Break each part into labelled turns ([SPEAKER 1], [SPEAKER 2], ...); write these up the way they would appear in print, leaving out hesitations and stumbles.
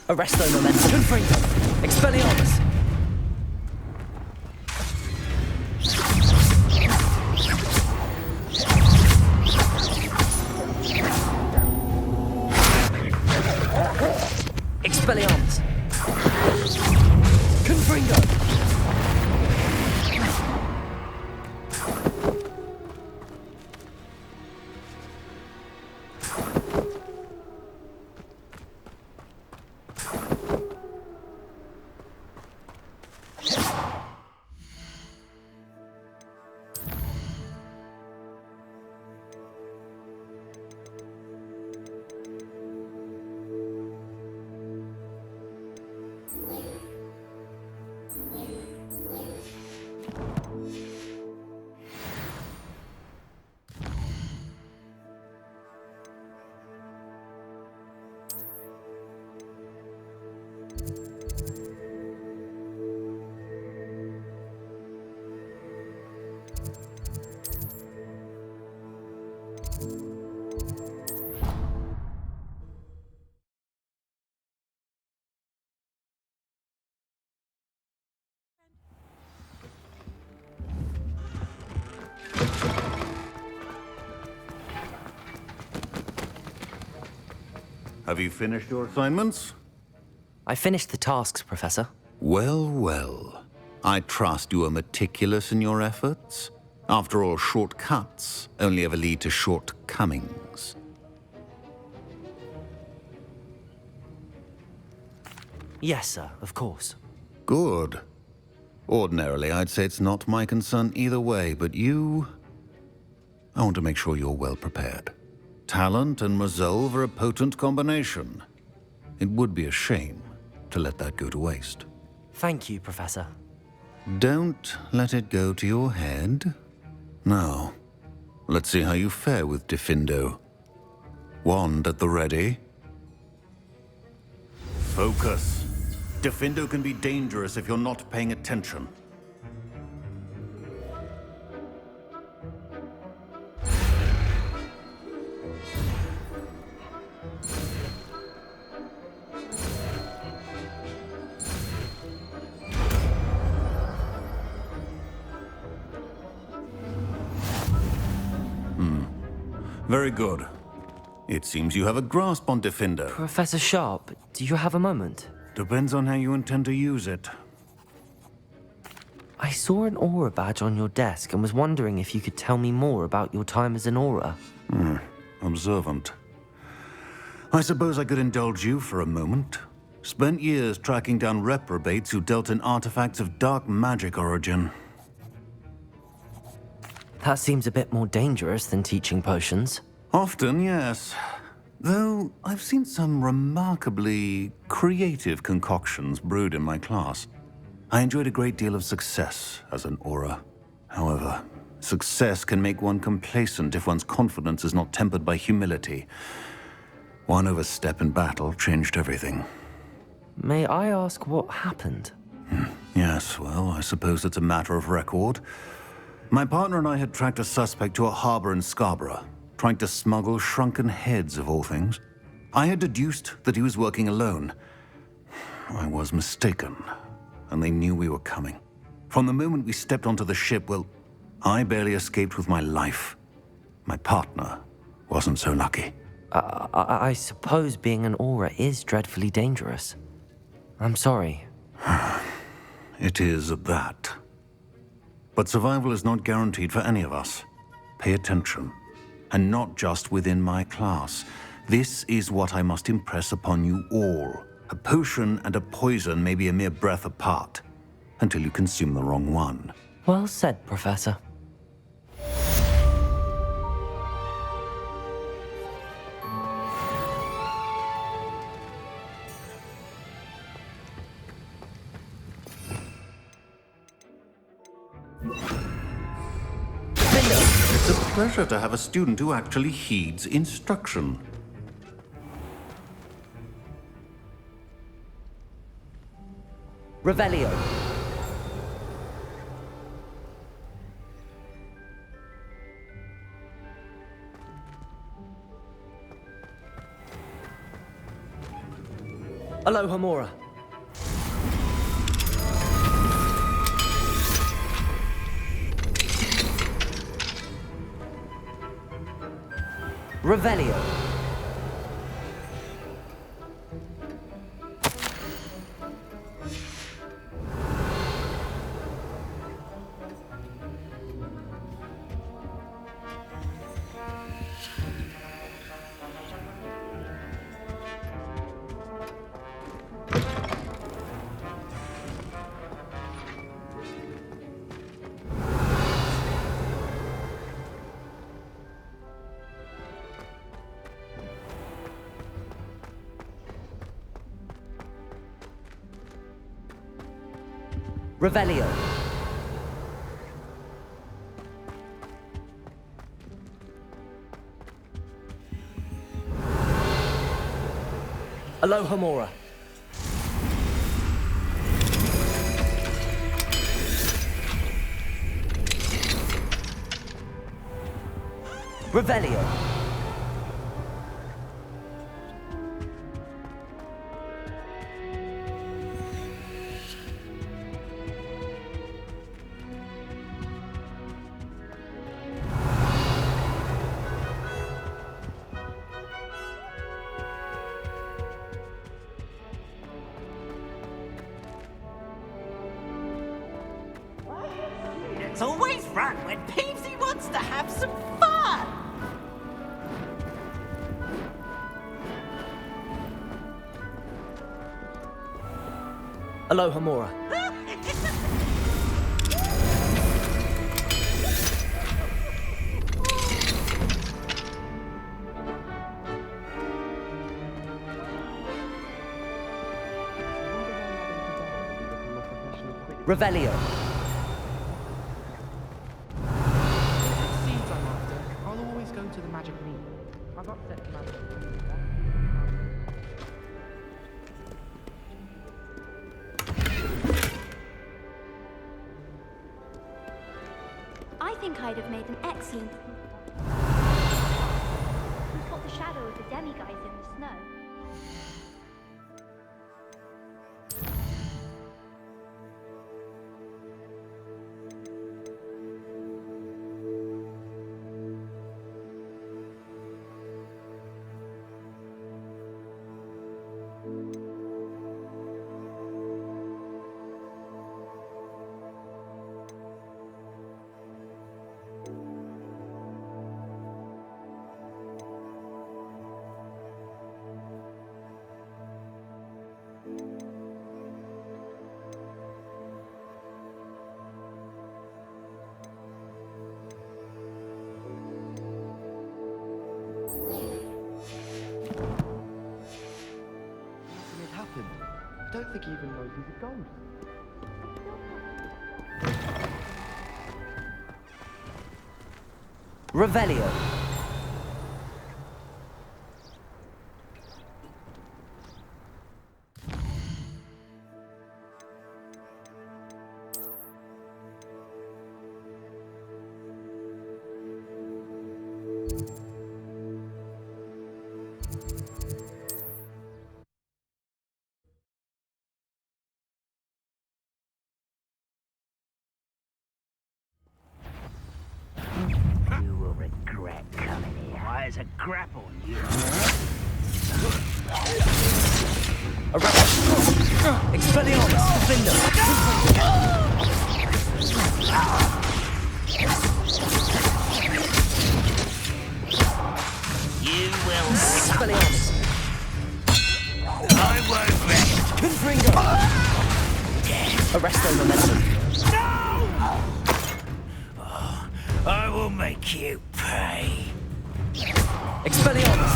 [SPEAKER 1] Arresto momentum. Confringo. Expelliarmus. Expelliarmus. Confringo.
[SPEAKER 2] Have you finished your assignments?
[SPEAKER 1] I finished the tasks, Professor.
[SPEAKER 2] Well, well. I trust you are meticulous in your efforts. After all, shortcuts only ever lead to shortcomings.
[SPEAKER 1] Yes, sir, of course.
[SPEAKER 2] Good. Ordinarily, I'd say it's not my concern either way, but you... I want to make sure you're well prepared. Talent and resolve are a potent combination. It would be a shame to let that go to waste.
[SPEAKER 1] Thank you, Professor.
[SPEAKER 2] Don't let it go to your head. Now, let's see how you fare with Diffindo. Wand at the ready. Focus. Diffindo can be dangerous if you're not paying attention. Very good. It seems you have a grasp on Diffindo.
[SPEAKER 1] Professor Sharp, do you have a moment?
[SPEAKER 2] Depends on how you intend to use it.
[SPEAKER 1] I saw an aura badge on your desk and was wondering if you could tell me more about your time as an aura.
[SPEAKER 2] Observant. I suppose I could indulge you for a moment. Spent years tracking down reprobates who dealt in artifacts of dark magic origin.
[SPEAKER 1] That seems a bit more dangerous than teaching potions.
[SPEAKER 2] Often, yes. Though I've seen some remarkably creative concoctions brewed in my class. I enjoyed a great deal of success as an aura. However, success can make one complacent if one's confidence is not tempered by humility. One overstep in battle changed everything.
[SPEAKER 1] May I ask what happened?
[SPEAKER 2] Yes, well, I suppose it's a matter of record. My partner and I had tracked a suspect to a harbor in Scarborough, trying to smuggle shrunken heads of all things. I had deduced that he was working alone. I was mistaken, and they knew we were coming. From the moment we stepped onto the ship, well, I barely escaped with my life. My partner wasn't so lucky.
[SPEAKER 1] I suppose being an aura is dreadfully dangerous. I'm sorry.
[SPEAKER 2] It is that. But survival is not guaranteed for any of us. Pay attention. And not just within my class. This is what I must impress upon you all. A potion and a poison may be a mere breath apart, until you consume the wrong one.
[SPEAKER 1] Well said, Professor.
[SPEAKER 2] It's a pleasure to have a student who actually heeds instruction.
[SPEAKER 1] Revelio. Alohomora. Revelio. Revelio. Alohomora. Revelio.
[SPEAKER 3] It's always fun when Peevesy wants to have some fun!
[SPEAKER 1] Alohomora. Revelio.
[SPEAKER 4] Seeds I'm after. I'll always go to the magic meat. I've upset magic.
[SPEAKER 5] I think I'd have made an excellent. Who's got the shadow of the demiguise in the snow?
[SPEAKER 4] It happened. I don't think he even knows he's a ghost.
[SPEAKER 1] Revelio.
[SPEAKER 3] You will regret coming here. There's a grapple on you.
[SPEAKER 1] Expelliarmus. Defender.
[SPEAKER 3] You will.
[SPEAKER 1] Expelliarmus.
[SPEAKER 3] I won't rest.
[SPEAKER 1] Confringo. Arresto momentum.
[SPEAKER 3] I will make you pay.
[SPEAKER 1] Expelliarmus.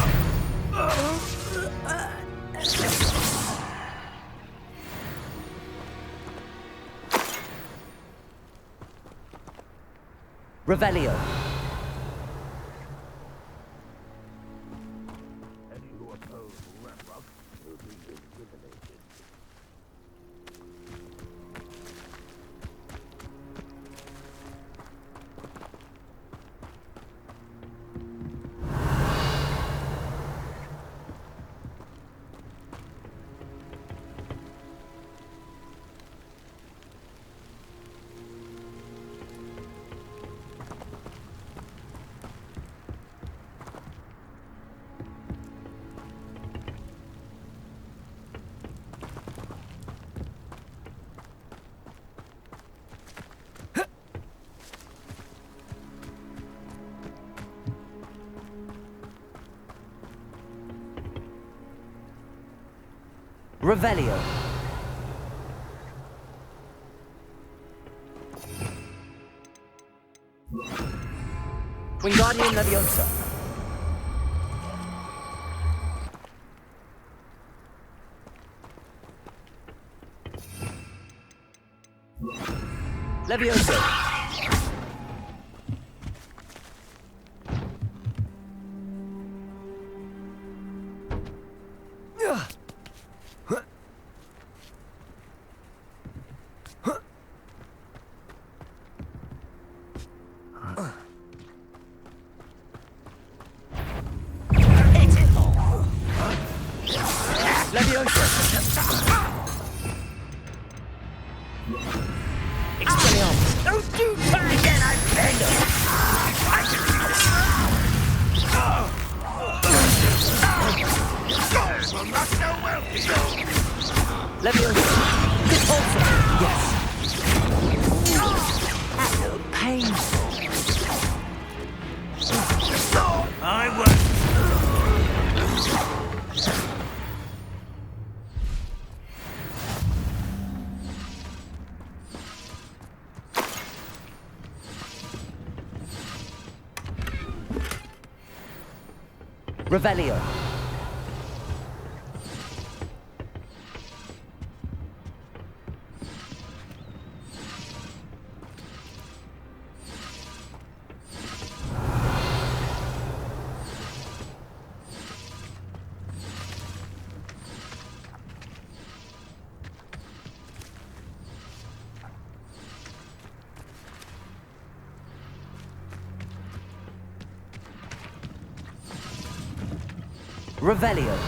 [SPEAKER 1] Revelio. Revelio. Wingardium Leviosa. Leviosa. Leviosa. Expelliarmus.
[SPEAKER 3] Don't you try again, I beg you! I can do this! Will not go well here!
[SPEAKER 1] Leviosa. Repulsor. Yes. That looked painful.
[SPEAKER 3] I won't.
[SPEAKER 1] Revelio. Revelio.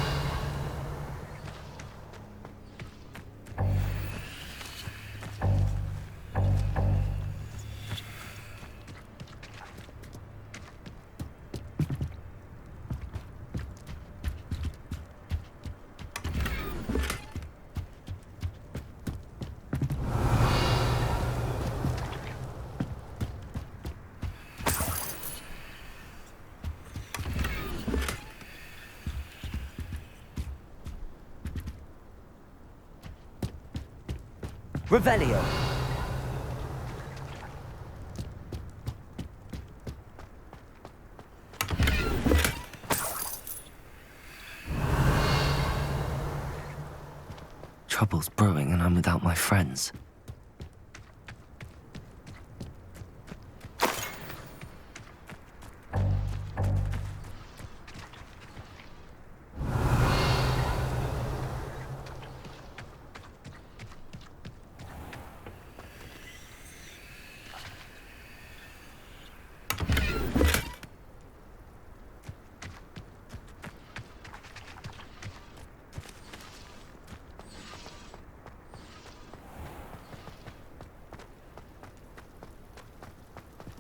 [SPEAKER 1] Revelio. Trouble's brewing and I'm without my friends.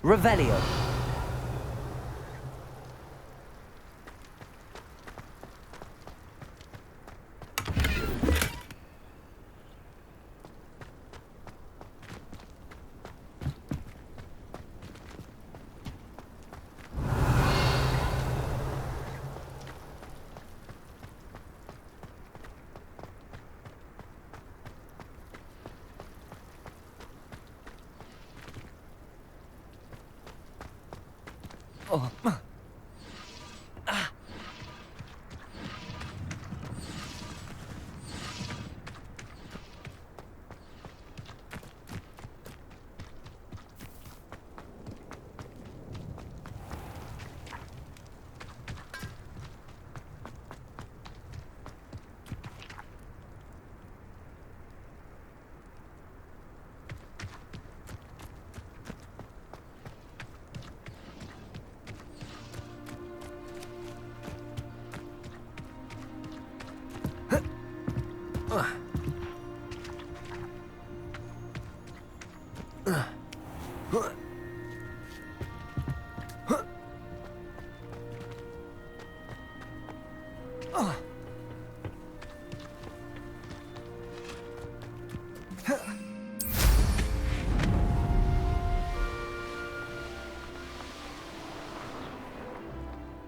[SPEAKER 1] Revelio.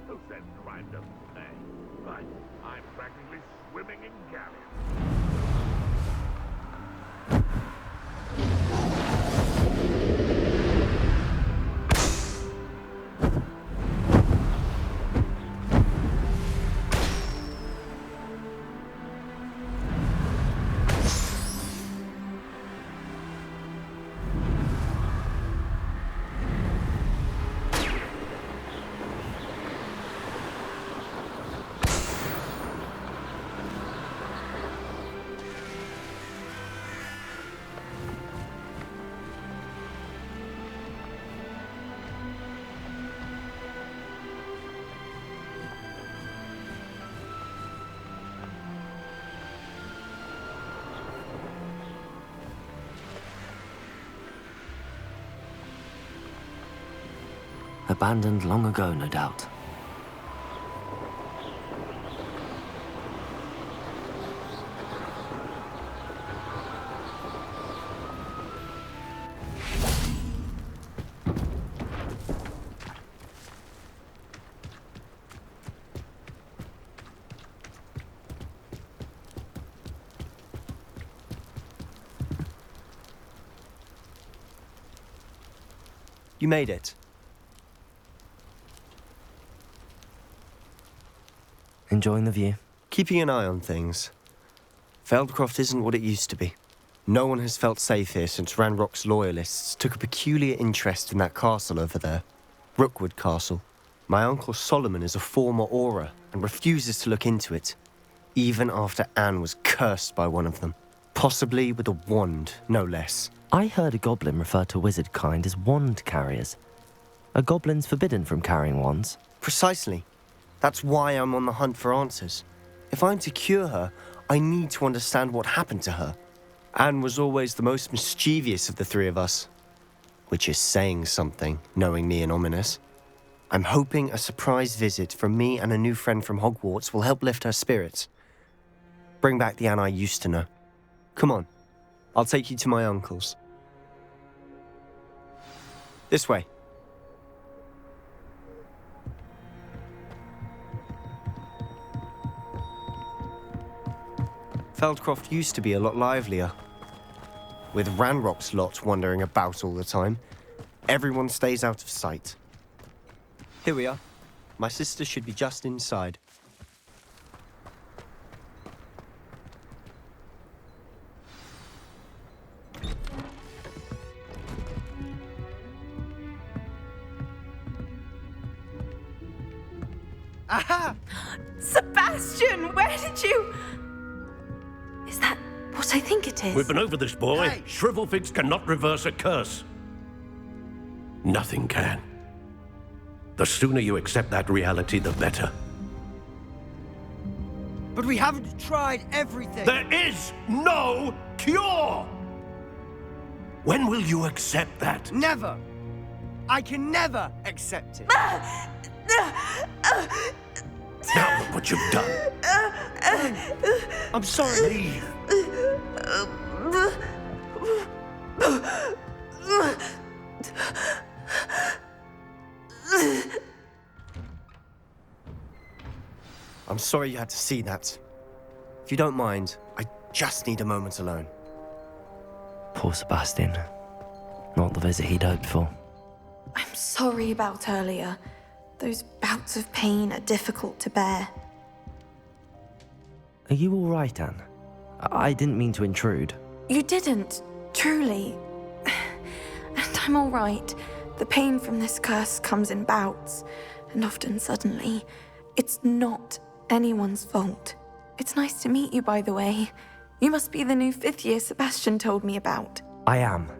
[SPEAKER 6] Who said crime doesn't pay? Right, I'm practically swimming in galleons.
[SPEAKER 1] Abandoned long ago, no doubt.
[SPEAKER 6] You made it.
[SPEAKER 1] Enjoying the view?
[SPEAKER 6] Keeping an eye on things. Feldcroft isn't what it used to be. No one has felt safe here since Ranrock's loyalists took a peculiar interest in that castle over there. Rookwood Castle. My uncle Solomon is a former Auror and refuses to look into it, even after Anne was cursed by one of them. Possibly with a wand, no less.
[SPEAKER 1] I heard a goblin refer to wizard kind as wand carriers. Are goblins forbidden from carrying wands?
[SPEAKER 6] Precisely. That's why I'm on the hunt for answers. If I'm to cure her, I need to understand what happened to her. Anne was always the most mischievous of the three of us. Which is saying something, knowing me and Ominous. I'm hoping a surprise visit from me and a new friend from Hogwarts will help lift her spirits. Bring back the Anne I used to know. Come on, I'll take you to my uncle's. This way. Feldcroft used to be a lot livelier. With Ranrock's lot wandering about all the time, everyone stays out of sight. Here we are. My sister should be just inside.
[SPEAKER 7] Aha! Sebastian, where did you... Is that what I think it is?
[SPEAKER 8] We've been over this, boy.
[SPEAKER 7] Hey!
[SPEAKER 8] Shrivelfigs cannot reverse a curse. Nothing can. The sooner you accept that reality, the better.
[SPEAKER 9] But we haven't tried everything.
[SPEAKER 8] There is no cure! When will you accept that?
[SPEAKER 9] Never. I can never accept it.
[SPEAKER 8] Now look what you've done.
[SPEAKER 9] I'm sorry.
[SPEAKER 8] Leave.
[SPEAKER 6] I'm sorry you had to see that. If you don't mind, I just need a moment alone.
[SPEAKER 1] Poor Sebastian. Not the visit he'd hoped for.
[SPEAKER 7] I'm sorry about earlier. Those bouts of pain are difficult to bear.
[SPEAKER 1] Are you all right, Anne? I didn't mean to intrude.
[SPEAKER 7] You didn't, truly. And I'm all right. The pain from this curse comes in bouts, and often suddenly. It's not anyone's fault. It's nice to meet you, by the way. You must be the new 5th year Sebastian told me about.
[SPEAKER 1] I am.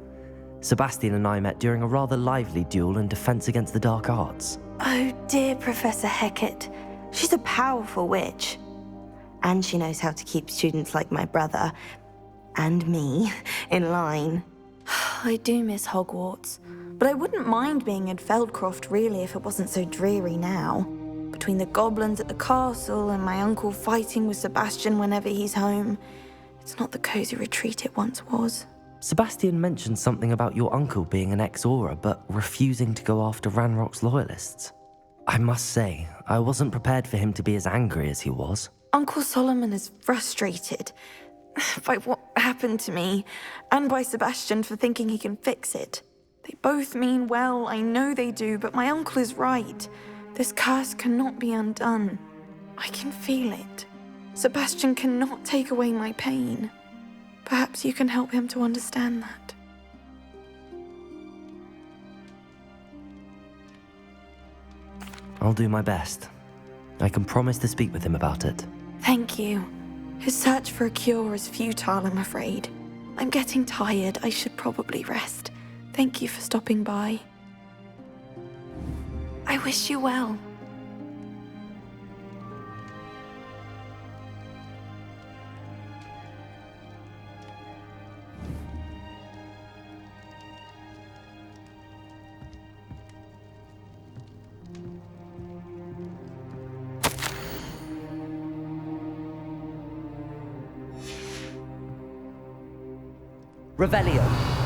[SPEAKER 1] Sebastian and I met during a rather lively duel in defense against the dark arts.
[SPEAKER 10] Oh dear, Professor Hecat. She's a powerful witch. And she knows how to keep students like my brother, and me, in line.
[SPEAKER 7] I do miss Hogwarts, but I wouldn't mind being in Feldcroft really if it wasn't so dreary now. Between the goblins at the castle and my uncle fighting with Sebastian whenever he's home, it's not the cozy retreat it once was.
[SPEAKER 1] Sebastian mentioned something about your uncle being an ex-Auror, but refusing to go after Ranrock's loyalists. I must say, I wasn't prepared for him to be as angry as he was.
[SPEAKER 7] Uncle Solomon is frustrated by what happened to me, and by Sebastian for thinking he can fix it. They both mean well, I know they do, but my uncle is right. This curse cannot be undone. I can feel it. Sebastian cannot take away my pain. Perhaps you can help him to understand that.
[SPEAKER 1] I'll do my best. I can promise to speak with him about it.
[SPEAKER 7] Thank you. His search for a cure is futile, I'm afraid. I'm getting tired. I should probably rest. Thank you for stopping by. I wish you well.
[SPEAKER 1] Revelio.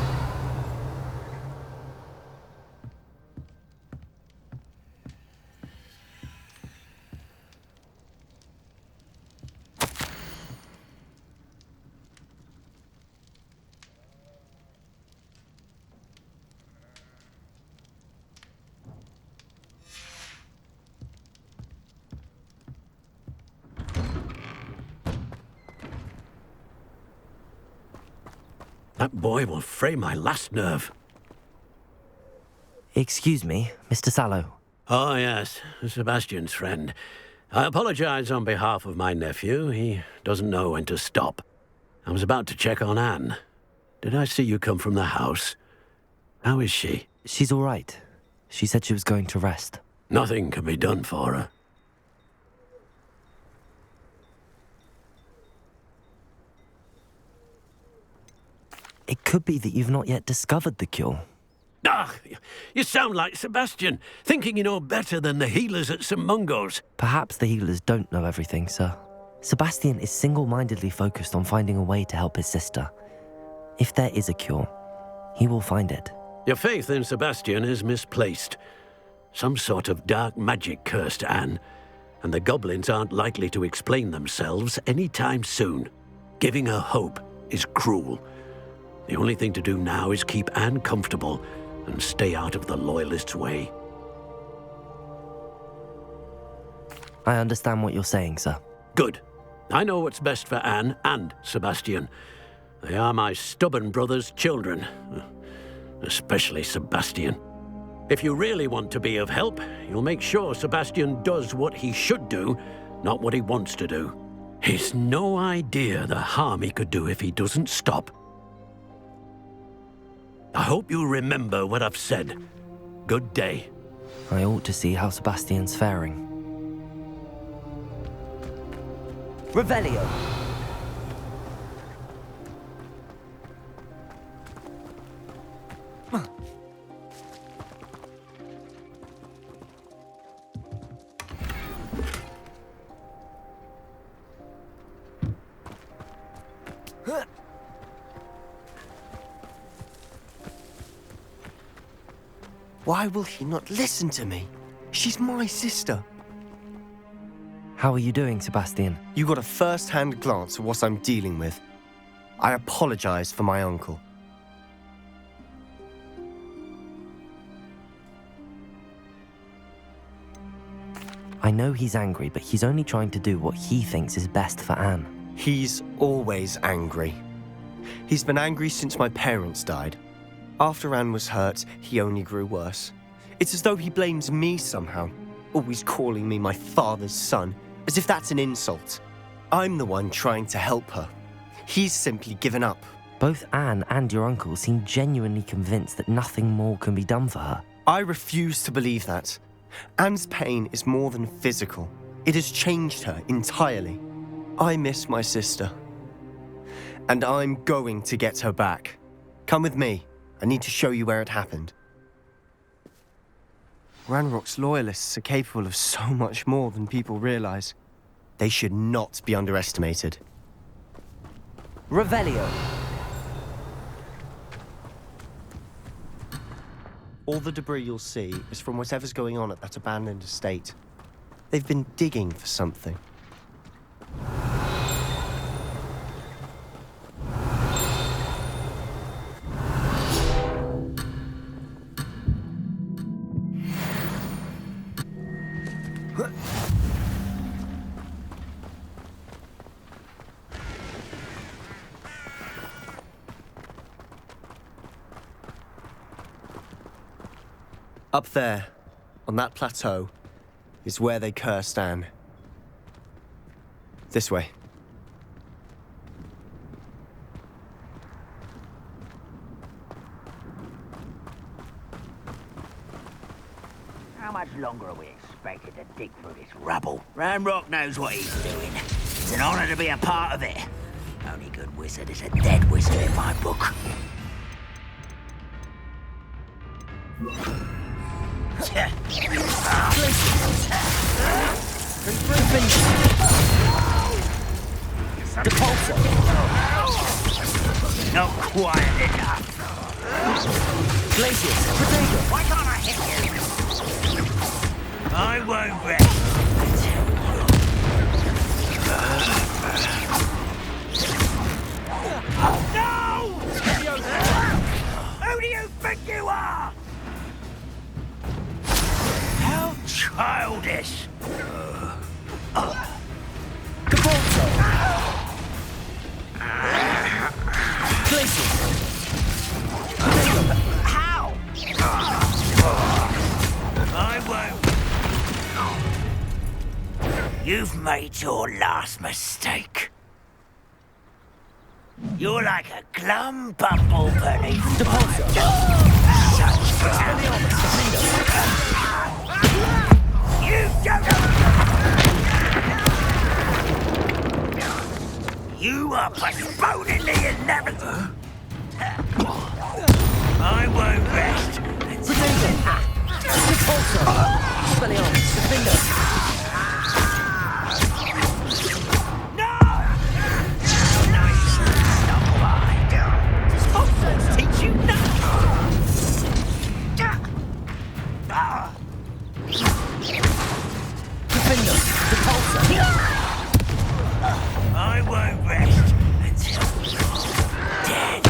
[SPEAKER 8] That boy will fray my last nerve.
[SPEAKER 1] Excuse me, Mr. Sallow.
[SPEAKER 8] Oh, yes, Sebastian's friend. I apologize on behalf of my nephew. He doesn't know when to stop. I was about to check on Anne. Did I see you come from the house? How is she?
[SPEAKER 1] She's all right. She said she was going to rest.
[SPEAKER 8] Nothing can be done for her.
[SPEAKER 1] It could be that you've not yet discovered the cure.
[SPEAKER 8] Ah, you sound like Sebastian, thinking you know better than the healers at St. Mungo's.
[SPEAKER 1] Perhaps the healers don't know everything, sir. Sebastian is single-mindedly focused on finding a way to help his sister. If there is a cure, he will find it.
[SPEAKER 8] Your faith in Sebastian is misplaced. Some sort of dark magic cursed Anne, and the goblins aren't likely to explain themselves anytime soon. Giving her hope is cruel. The only thing to do now is keep Anne comfortable and stay out of the Loyalists' way.
[SPEAKER 1] I understand what you're saying, sir.
[SPEAKER 8] Good. I know what's best for Anne and Sebastian. They are my stubborn brother's children. Especially Sebastian. If you really want to be of help, you'll make sure Sebastian does what he should do, not what he wants to do. He's no idea the harm he could do if he doesn't stop. I hope you remember what I've said. Good day.
[SPEAKER 1] I ought to see how Sebastian's faring. Revelio!
[SPEAKER 6] Why will he not listen to me? She's my sister.
[SPEAKER 1] How are you doing, Sebastian?
[SPEAKER 6] You got a first-hand glance at what I'm dealing with. I apologize for my uncle.
[SPEAKER 1] I know he's angry, but he's only trying to do what he thinks is best for Anne.
[SPEAKER 6] He's always angry. He's been angry since my parents died. After Anne was hurt, he only grew worse. It's as though he blames me somehow, always calling me my father's son, as if that's an insult. I'm the one trying to help her. He's simply given up.
[SPEAKER 1] Both Anne and your uncle seem genuinely convinced that nothing more can be done for her.
[SPEAKER 6] I refuse to believe that. Anne's pain is more than physical. It has changed her entirely. I miss my sister. And I'm going to get her back. Come with me. I need to show you where it happened. Ranrock's loyalists are capable of so much more than people realize. They should not be underestimated.
[SPEAKER 1] Revelio!
[SPEAKER 6] All the debris you'll see is from whatever's going on at that abandoned estate. They've been digging for something. Up there, on that plateau, is where they cursed Anne. This way.
[SPEAKER 3] How much longer are we expected to dig through this rubble? Ranrock knows what he's doing. It's an honor to be a part of it. Only good wizard is a dead wizard in my book. Not quiet enough.
[SPEAKER 1] Glacius, potato!
[SPEAKER 3] Why can't I hit you? I won't rest. No! Who do you think you are? How childish! How? I won't. You've made your last mistake. You're like a glum bumble beneath the You don't. You are postponing the inevitable. I won't rest. No! Nice. Sponsors teach you nothing. I won't rest until you're dead.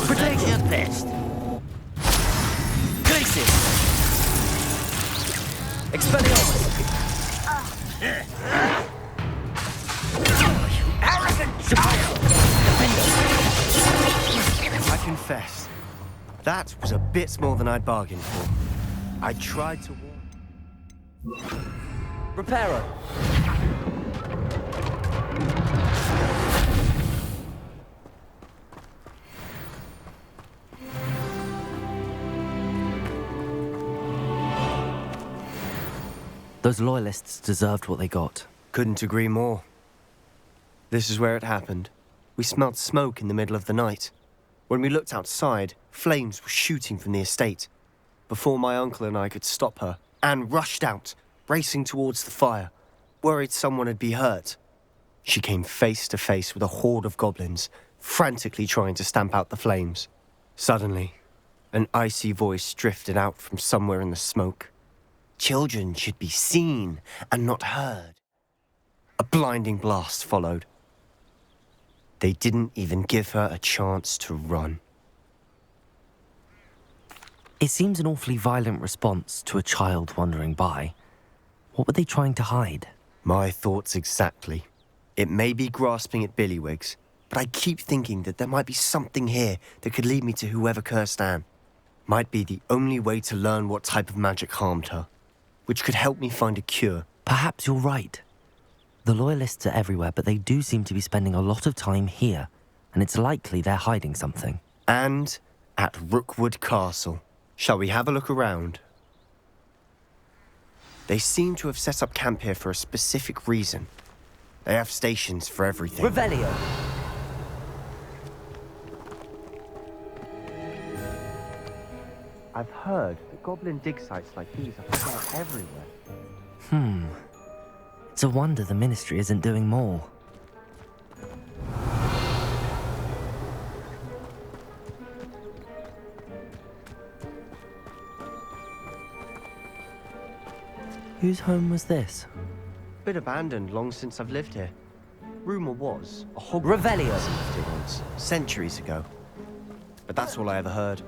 [SPEAKER 3] Protect your best.
[SPEAKER 1] Glacius! Expelliarmus!
[SPEAKER 3] Arrogant child!
[SPEAKER 6] I confess, that was a bit more than I'd bargained for. I tried to warn.
[SPEAKER 1] Reparo! Those loyalists deserved what they got.
[SPEAKER 6] Couldn't agree more. This is where it happened. We smelled smoke in the middle of the night. When we looked outside, flames were shooting from the estate. Before my uncle and I could stop her, Anne rushed out, racing towards the fire, worried someone had been hurt. She came face to face with a horde of goblins, frantically trying to stamp out the flames. Suddenly, an icy voice drifted out from somewhere in the smoke. Children should be seen and not heard. A blinding blast followed. They didn't even give her a chance to run.
[SPEAKER 1] It seems an awfully violent response to a child wandering by. What were they trying to hide?
[SPEAKER 6] My thoughts exactly. It may be grasping at Billywigs, but I keep thinking that there might be something here that could lead me to whoever cursed Anne. Might be the only way to learn what type of magic harmed her, which could help me find a cure.
[SPEAKER 1] Perhaps you're right. The Loyalists are everywhere, but they do seem to be spending a lot of time here, and it's likely they're hiding something.
[SPEAKER 6] And at Rookwood Castle. Shall we have a look around? They seem to have set up camp here for a specific reason. They have stations for everything.
[SPEAKER 1] Revelio!
[SPEAKER 6] I've heard that goblin dig sites like these are found everywhere.
[SPEAKER 1] It's a wonder the Ministry isn't doing more. Whose home was this?
[SPEAKER 6] Been abandoned long since I've lived here. Rumour was a Hogwarts
[SPEAKER 1] Revelio!
[SPEAKER 6] lived here once, centuries ago. But that's all I ever heard.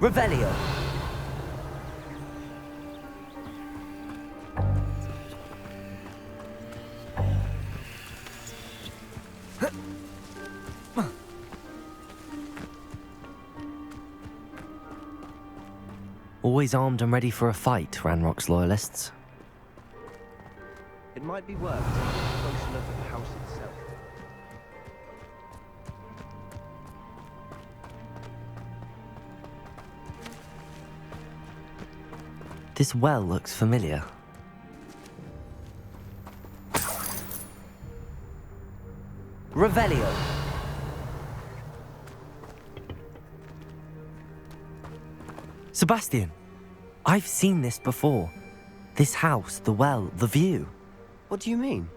[SPEAKER 1] Revelio! Always armed and ready for a fight, Ranrock's loyalists.
[SPEAKER 6] It might be worth taking a closer look at the house itself.
[SPEAKER 1] This well looks familiar. Revelio. Sebastian, I've seen this before. This house, the well, the view.
[SPEAKER 6] What do you mean?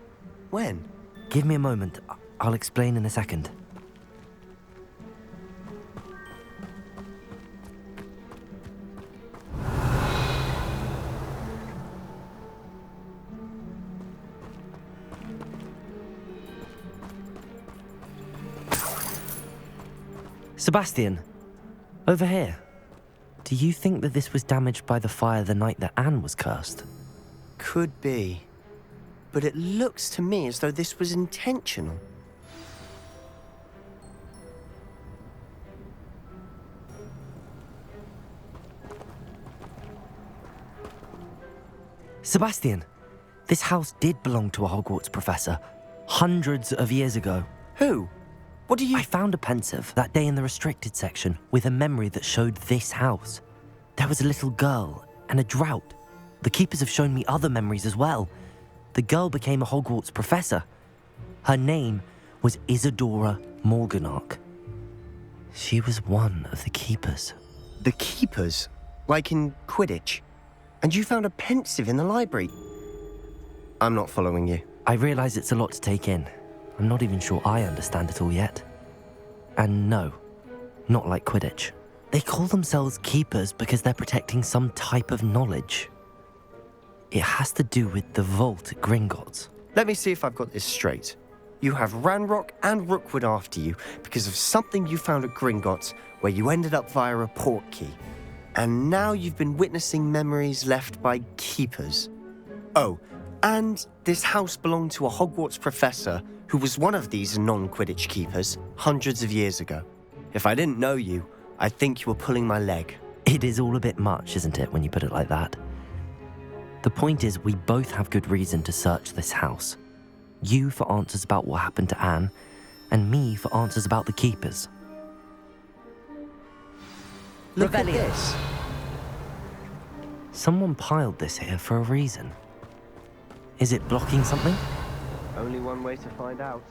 [SPEAKER 6] When?
[SPEAKER 1] Give me a moment. I'll explain in a second. Sebastian, over here. Do you think that this was damaged by the fire the night that Anne was cursed?
[SPEAKER 6] Could be. But it looks to me as though this was intentional.
[SPEAKER 1] Sebastian, this house did belong to a Hogwarts professor, hundreds of years ago.
[SPEAKER 6] Who? What do you...
[SPEAKER 1] I found a pensive that day in the restricted section with a memory that showed this house. There was a little girl and a drought. The keepers have shown me other memories as well. The girl became a Hogwarts professor. Her name was Isadora Morganach. She was one of the keepers.
[SPEAKER 6] The keepers? Like in Quidditch? And you found a pensive in the library? I'm not following you.
[SPEAKER 1] I realize it's a lot to take in. I'm not even sure I understand it all yet. And no, not like Quidditch. They call themselves keepers because they're protecting some type of knowledge. It has to do with the vault at Gringotts.
[SPEAKER 6] Let me see if I've got this straight. You have Ranrock and Rookwood after you because of something you found at Gringotts where you ended up via a port key. And now you've been witnessing memories left by keepers. Oh, and this house belonged to a Hogwarts professor who was one of these non-Quidditch keepers hundreds of years ago. If I didn't know you, I'd think you were pulling my leg.
[SPEAKER 1] It is all a bit much, isn't it, when you put it like that? The point is, we both have good reason to search this house. You for answers about what happened to Anne, and me for answers about the keepers.
[SPEAKER 6] Look at this.
[SPEAKER 1] Someone piled this here for a reason. Is it blocking something?
[SPEAKER 6] Only one way to find out.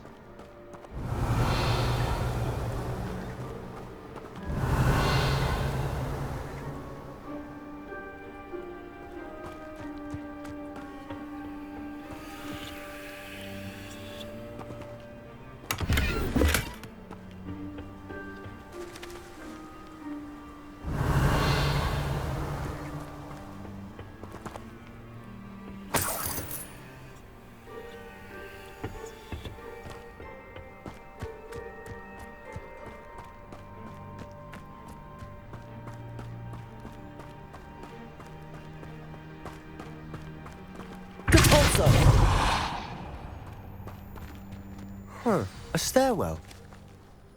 [SPEAKER 6] Huh, a stairwell.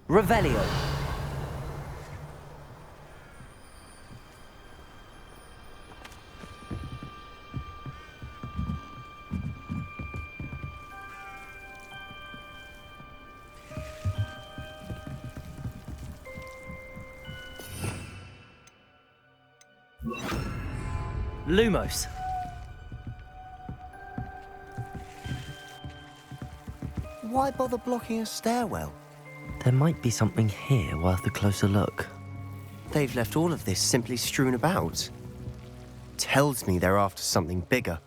[SPEAKER 1] Revelio. Lumos.
[SPEAKER 6] Why bother blocking a stairwell?
[SPEAKER 1] There might be something here worth a closer look.
[SPEAKER 6] They've left all of this simply strewn about. Tells me they're after something bigger.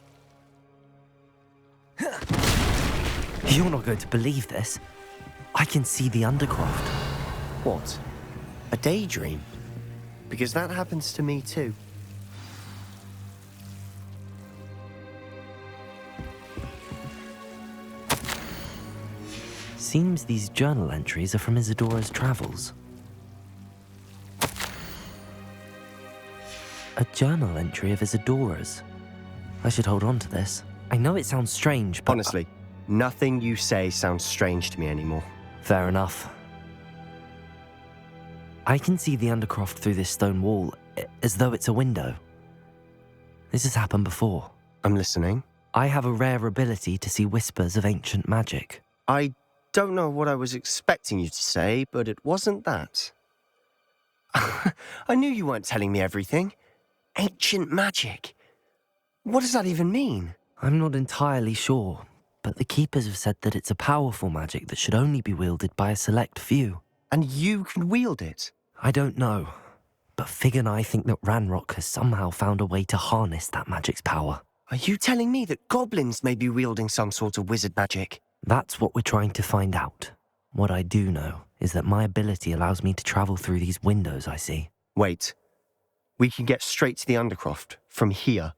[SPEAKER 1] You're not going to believe this. I can see the Undercroft.
[SPEAKER 6] What? A daydream? Because that happens to me too.
[SPEAKER 1] Seems these journal entries are from Isadora's travels. A journal entry of Isadora's. I should hold on to this. I know it sounds strange, but...
[SPEAKER 6] Honestly, nothing you say sounds strange to me anymore.
[SPEAKER 1] Fair enough. I can see the Undercroft through this stone wall, as though it's a window. This has happened before.
[SPEAKER 6] I'm listening.
[SPEAKER 1] I have a rare ability to see whispers of ancient magic.
[SPEAKER 6] I don't know what I was expecting you to say, but it wasn't that. I knew you weren't telling me everything. Ancient magic. What does that even mean?
[SPEAKER 1] I'm not entirely sure, but the Keepers have said that it's a powerful magic that should only be wielded by a select few.
[SPEAKER 6] And you can wield it?
[SPEAKER 1] I don't know, but Fig and I think that Ranrock has somehow found a way to harness that magic's power.
[SPEAKER 6] Are you telling me that goblins may be wielding some sort of wizard magic?
[SPEAKER 1] That's what we're trying to find out. What I do know is that my ability allows me to travel through these windows I see.
[SPEAKER 6] Wait. We can get straight to the Undercroft from here.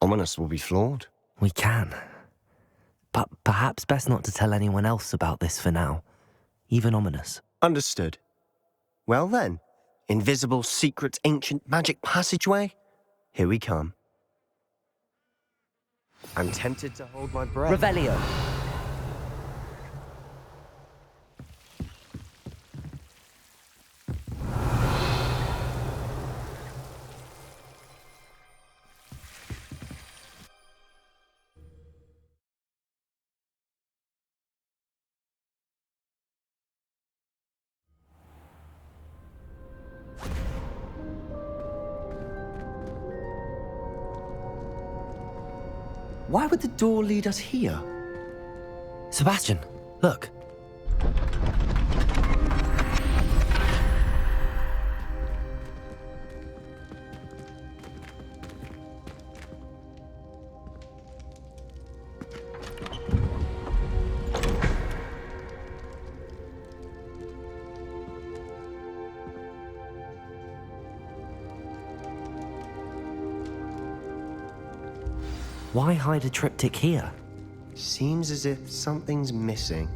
[SPEAKER 6] Ominous will be floored.
[SPEAKER 1] We can. But perhaps best not to tell anyone else about this for now. Even Ominous.
[SPEAKER 6] Understood. Well then, invisible, secret, ancient magic passageway? Here we come. I'm tempted to hold my breath.
[SPEAKER 1] Revelio!
[SPEAKER 6] Why would the door lead us here?
[SPEAKER 1] Sebastian, look. Why hide a triptych here?
[SPEAKER 6] Seems as if something's missing.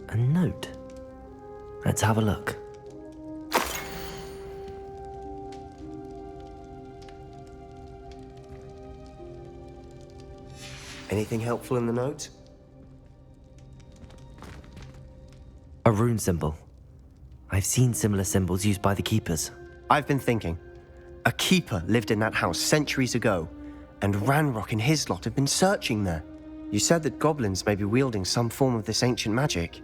[SPEAKER 1] A note. Let's have a look.
[SPEAKER 6] Anything helpful in the note?
[SPEAKER 1] A rune symbol. I've seen similar symbols used by the Keepers.
[SPEAKER 6] I've been thinking. A keeper lived in that house centuries ago, and Ranrock and his lot have been searching there. You said that goblins may be wielding some form of this ancient magic.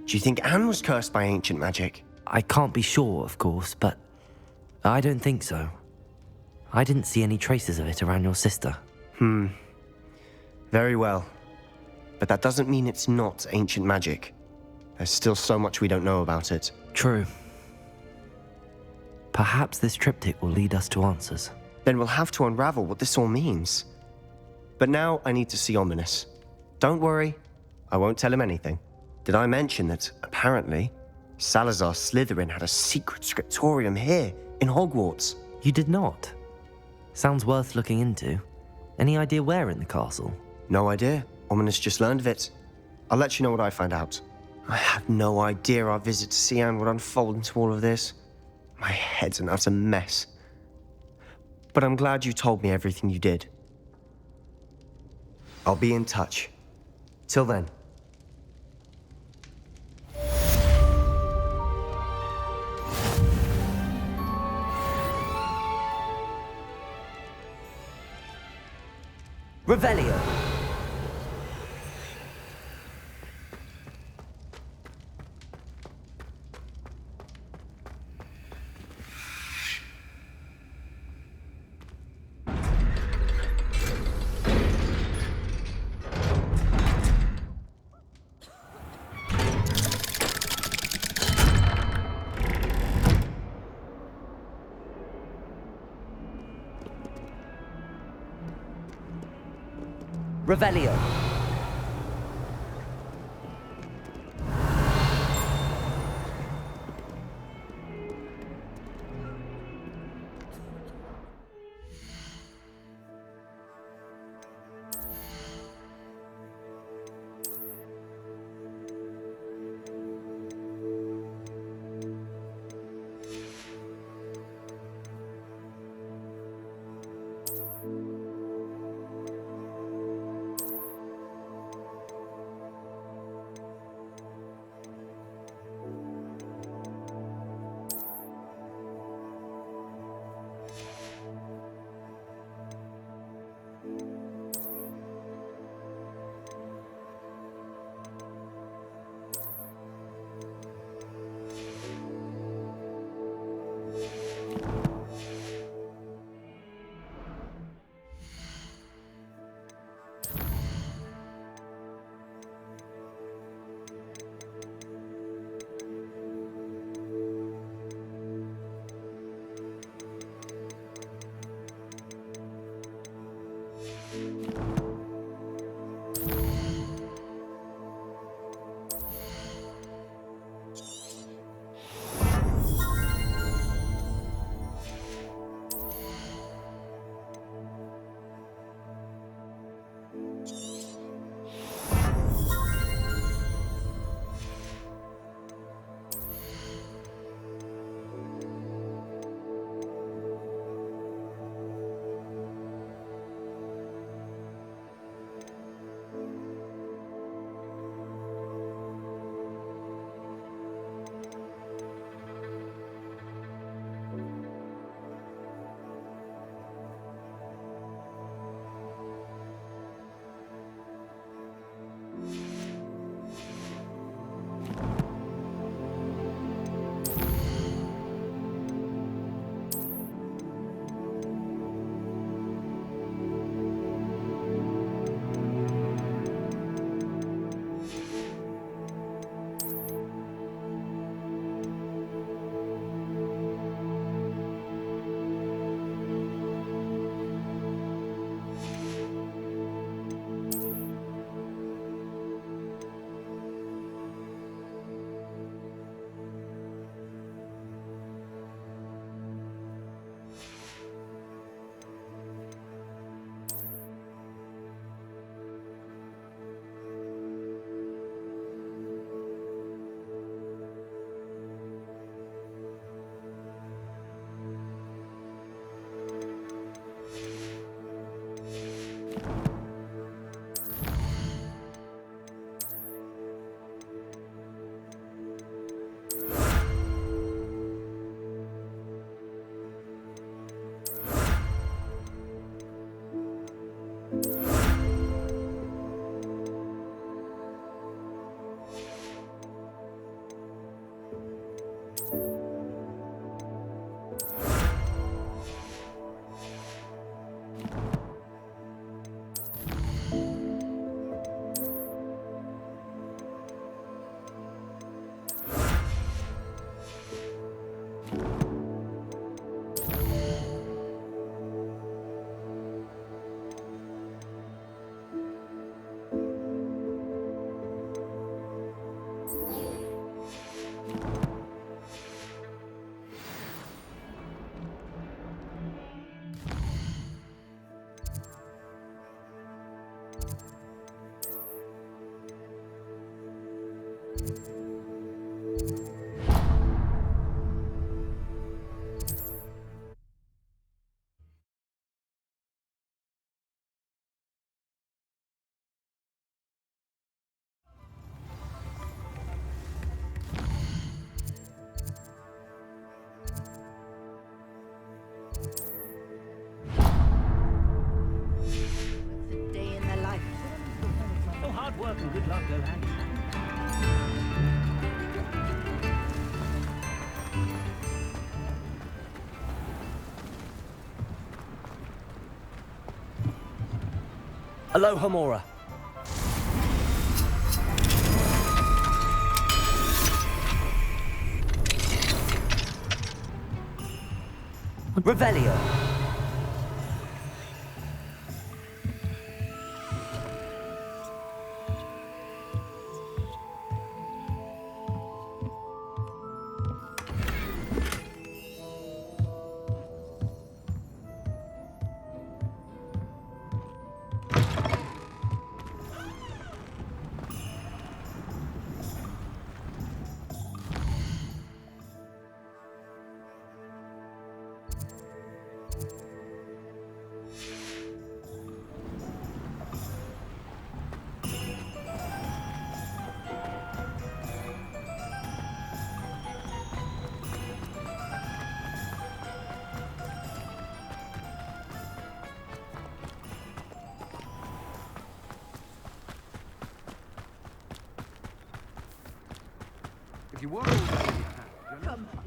[SPEAKER 6] Do you think Anne was cursed by ancient magic?
[SPEAKER 1] I can't be sure, of course, but I don't think so. I didn't see any traces of it around your sister.
[SPEAKER 6] Very well. But that doesn't mean it's not ancient magic. There's still so much we don't know about it.
[SPEAKER 1] True. Perhaps this triptych will lead us to answers.
[SPEAKER 6] Then we'll have to unravel what this all means. But now I need to see Ominous. Don't worry, I won't tell him anything. Did I mention that, apparently, Salazar Slytherin had a secret scriptorium here in Hogwarts?
[SPEAKER 1] You did not? Sounds worth looking into. Any idea where in the castle?
[SPEAKER 6] No idea. Ominous just learned of it. I'll let you know what I find out. I had no idea our visit to Cian would unfold into all of this. My head's an utter mess. But I'm glad you told me everything you did. I'll be in touch. Till then.
[SPEAKER 1] Revelio! Revelio.
[SPEAKER 3] work and good luck go hand in hand.
[SPEAKER 1] Aloha Mora. Revelio.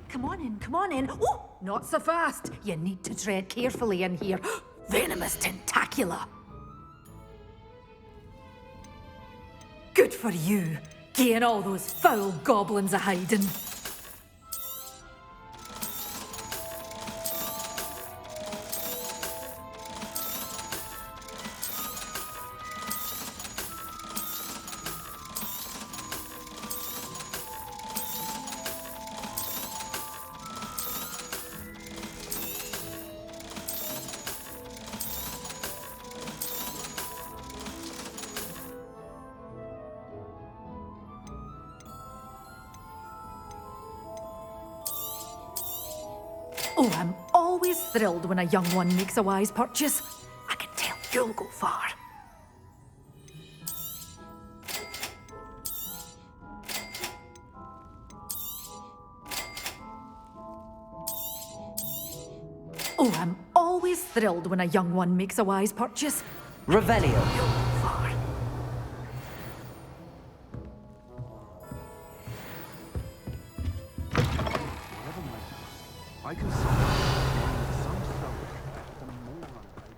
[SPEAKER 11] Come on in, come on in. Oh, Not so fast. You need to tread carefully in here. Venomous tentacula. Good for you. Getting all those foul goblins a hiding. Oh, I'm always thrilled when a young one makes a wise purchase. I can tell you'll go far. Oh, I'm always thrilled when a young one makes a wise purchase.
[SPEAKER 1] Revelio.
[SPEAKER 11] You'll go far.
[SPEAKER 4] I can see some stuff, the more unfavorable.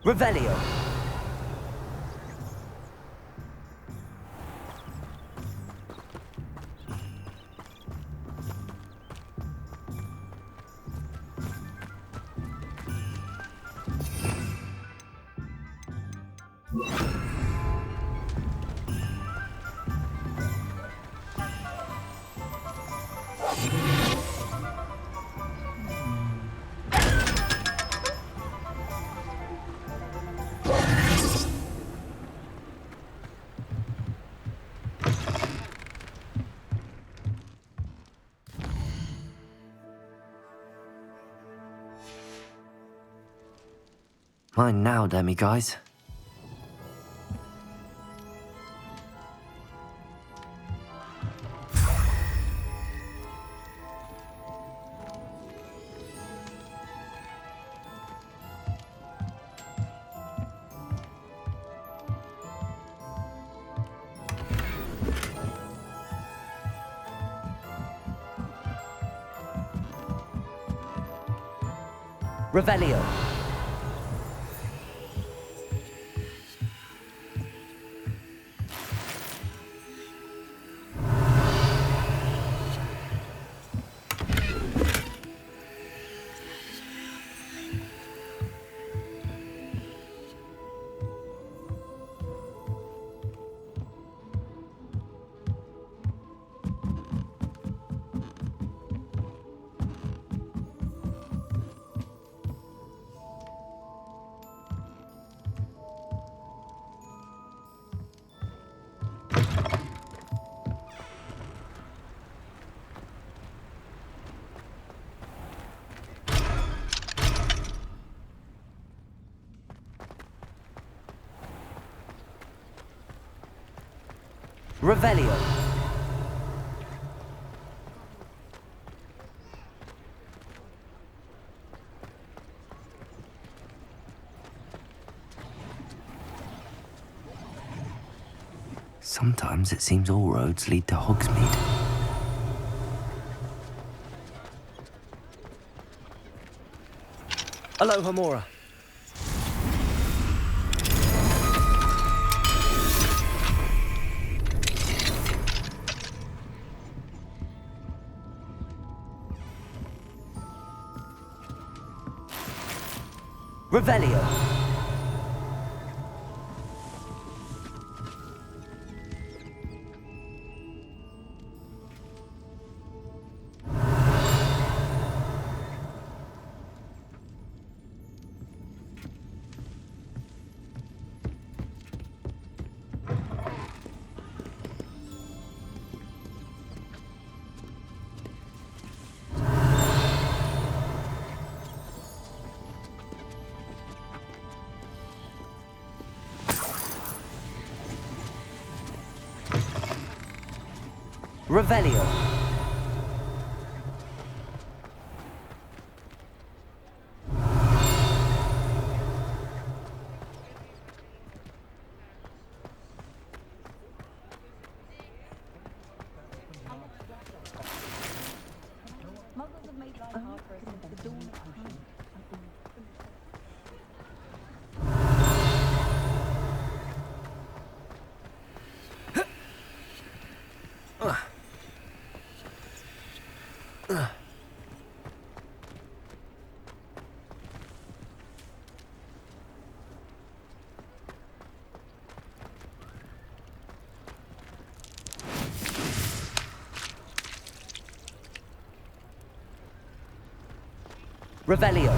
[SPEAKER 1] Revelio. Mine now, Demi guys. Revelio. Revelio. Sometimes it seems all roads lead to Hogsmeade. Aloha, Mora. Revelio. Revelio. Revelio.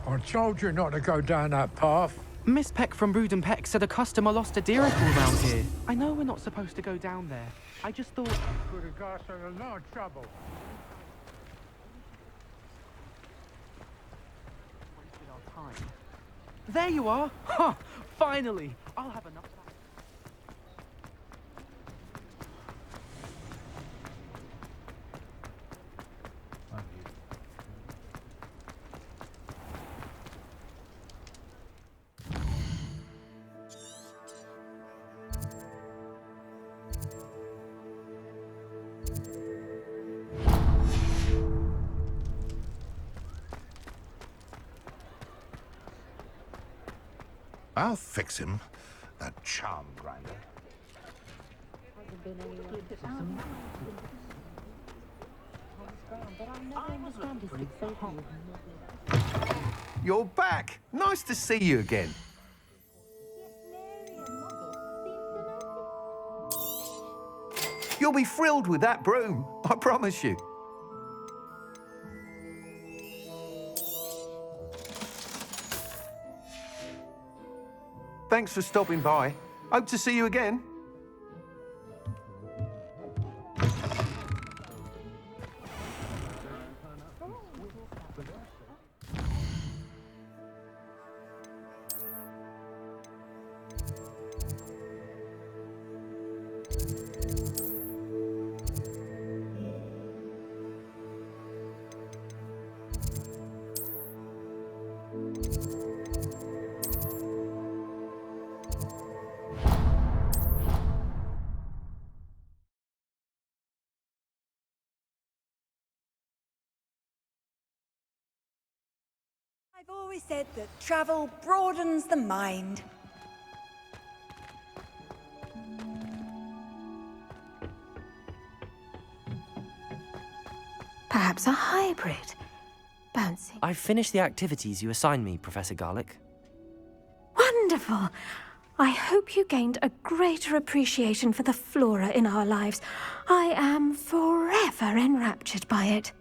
[SPEAKER 12] I told you not to go down that path.
[SPEAKER 4] Miss Peck from Brood and Peck said a customer lost a deer around here. I know we're not supposed to go down there. I just thought...
[SPEAKER 12] Could have got us in a lot of trouble.
[SPEAKER 4] Wasted our time. There you are! Ha! Finally! I'll have enough of that.
[SPEAKER 12] I'll fix him, that charm grinder.
[SPEAKER 13] You're back! Nice to see you again. You'll be thrilled with that broom, I promise you. Thanks for stopping by. Hope to see you again.
[SPEAKER 14] I've always said that travel broadens the mind.
[SPEAKER 10] Perhaps a hybrid. Bouncy.
[SPEAKER 1] I've finished the activities you assigned me, Professor Garlick.
[SPEAKER 15] Wonderful. I hope you gained a greater appreciation for the flora in our lives. I am forever enraptured by it.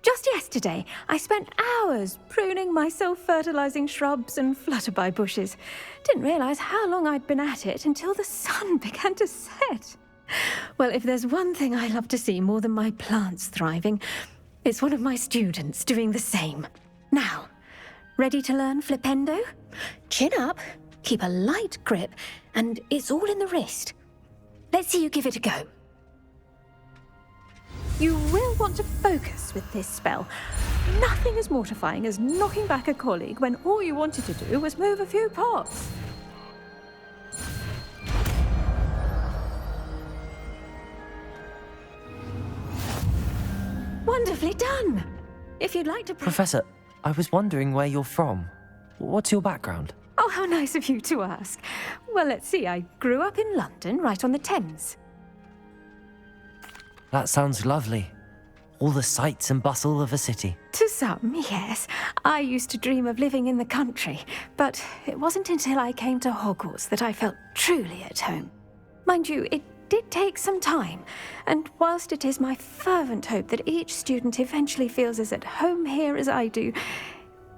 [SPEAKER 15] Just yesterday, I spent hours pruning my self-fertilizing shrubs and flutterby bushes. Didn't realize how long I'd been at it until the sun began to set. Well, if there's one thing I love to see more than my plants thriving, it's one of my students doing the same. Now, ready to learn flipendo? Chin up, keep a light grip, and it's all in the wrist. Let's see you give it a go. You will want to focus with this spell. Nothing as mortifying as knocking back a colleague when all you wanted to do was move a few pots. Wonderfully done! If you'd like to...
[SPEAKER 1] Professor, I was wondering where you're from. What's your background?
[SPEAKER 15] Oh, how nice of you to ask. Well, let's see. I grew up in London, right on the Thames.
[SPEAKER 1] That sounds lovely. all the sights and bustle of a city.
[SPEAKER 15] To some, yes. I used to dream of living in the country, but it wasn't until I came to Hogwarts that I felt truly at home. Mind you, it did take some time, and whilst it is my fervent hope that each student eventually feels as at home here as I do,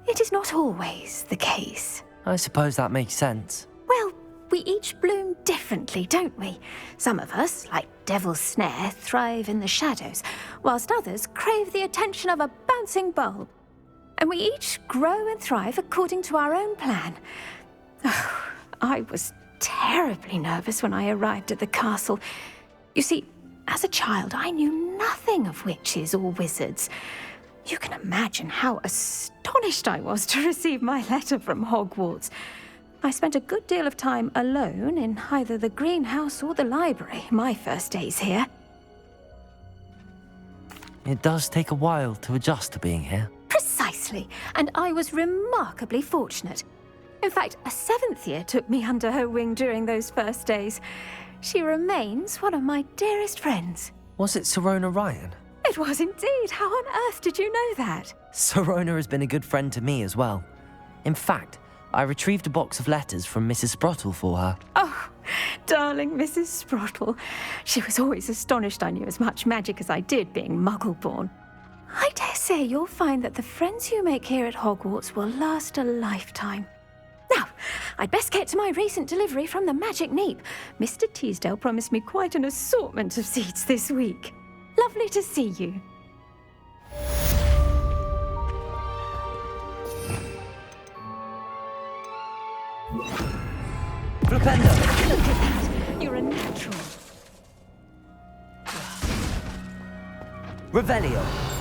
[SPEAKER 15] it is not always the case.
[SPEAKER 1] I suppose that makes sense.
[SPEAKER 15] Well, we each bloom differently, don't we? Some of us, like Devil's Snare, thrive in the shadows, whilst others crave the attention of a bouncing bulb. And we each grow and thrive according to our own plan. Oh, I was terribly nervous when I arrived at the castle. You see, as a child, I knew nothing of witches or wizards. You can imagine how astonished I was to receive my letter from Hogwarts. I spent a good deal of time alone in either the greenhouse or the library my first days here.
[SPEAKER 1] It does take a while to adjust to being here.
[SPEAKER 15] Precisely, and I was remarkably fortunate. In fact, a 7th year took me under her wing during those first days. She remains one of my dearest friends.
[SPEAKER 1] Was it Sirona Ryan?
[SPEAKER 15] It was indeed. How on earth did you know that?
[SPEAKER 1] Sirona has been a good friend to me as well. In fact, I retrieved a box of letters from Mrs. Sprottle for her.
[SPEAKER 15] Oh, darling Mrs. Sprottle. She was always astonished I knew as much magic as I did, being Muggle-born. I dare say you'll find that the friends you make here at Hogwarts will last a lifetime. Now, I'd best get to my recent delivery from the Magic Neep. Mr. Teasdale promised me quite an assortment of seeds this week. Lovely to see you.
[SPEAKER 1] Flipendo!
[SPEAKER 15] Look at that! You're a natural.
[SPEAKER 1] Revelio!